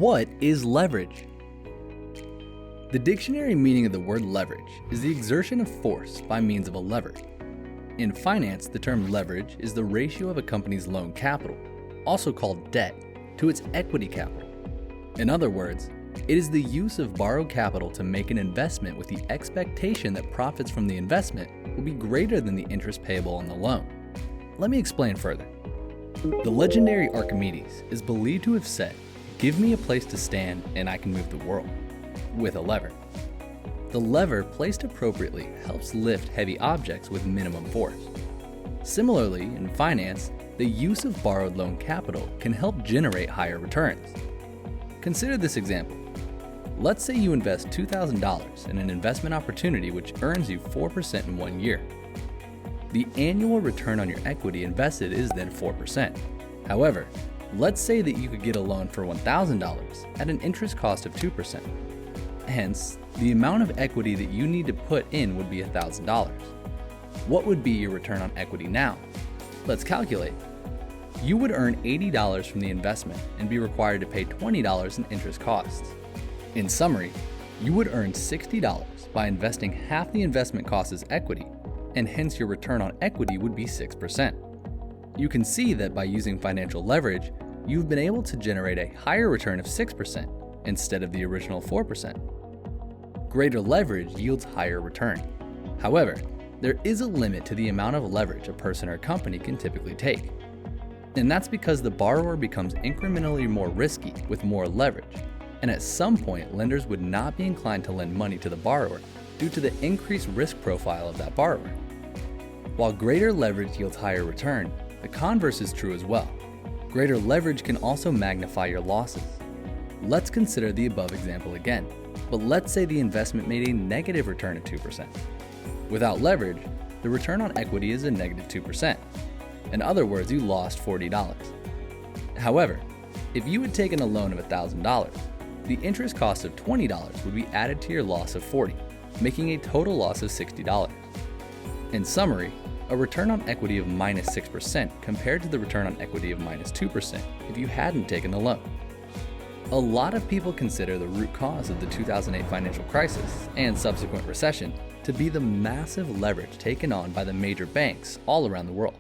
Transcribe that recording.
What is leverage? The dictionary meaning of the word leverage is the exertion of force by means of a lever. In finance, the term leverage is the ratio of a company's loan capital, also called debt, to its equity capital. In other words, it is the use of borrowed capital to make an investment with the expectation that profits from the investment will be greater than the interest payable on the loan. Let me explain further. The legendary Archimedes is believed to have said, "Give me a place to stand and I can move the world," with a lever. The lever, placed appropriately, helps lift heavy objects with minimum force. Similarly, in finance, the use of borrowed loan capital can help generate higher returns. Consider this example. Let's say you invest $2,000 in an investment opportunity which earns you 4% in 1 year. The annual return on your equity invested is then 4%. However, let's say that you could get a loan for $1,000 at an interest cost of 2%. Hence, the amount of equity that you need to put in would be $1,000. What would be your return on equity now? Let's calculate. You would earn $80 from the investment and be required to pay $20 in interest costs. In summary, you would earn $60 by investing half the investment cost as equity, and hence your return on equity would be 6%. You can see that by using financial leverage, you've been able to generate a higher return of 6% instead of the original 4%. Greater leverage yields higher return. However, there is a limit to the amount of leverage a person or company can typically take. And that's because the borrower becomes incrementally more risky with more leverage, and at some point lenders would not be inclined to lend money to the borrower due to the increased risk profile of that borrower. While greater leverage yields higher return, the converse is true as well. Greater leverage can also magnify your losses. Let's consider the above example again, but let's say the investment made a negative return of 2%. Without leverage, the return on equity is a negative 2%. In other words, you lost $40. However, if you had taken a loan of $1,000, the interest cost of $20 would be added to your loss of $40, making a total loss of $60. In summary, a return on equity of minus 6% compared to the return on equity of minus 2% if you hadn't taken the loan. A lot of people consider the root cause of the 2008 financial crisis and subsequent recession to be the massive leverage taken on by the major banks all around the world.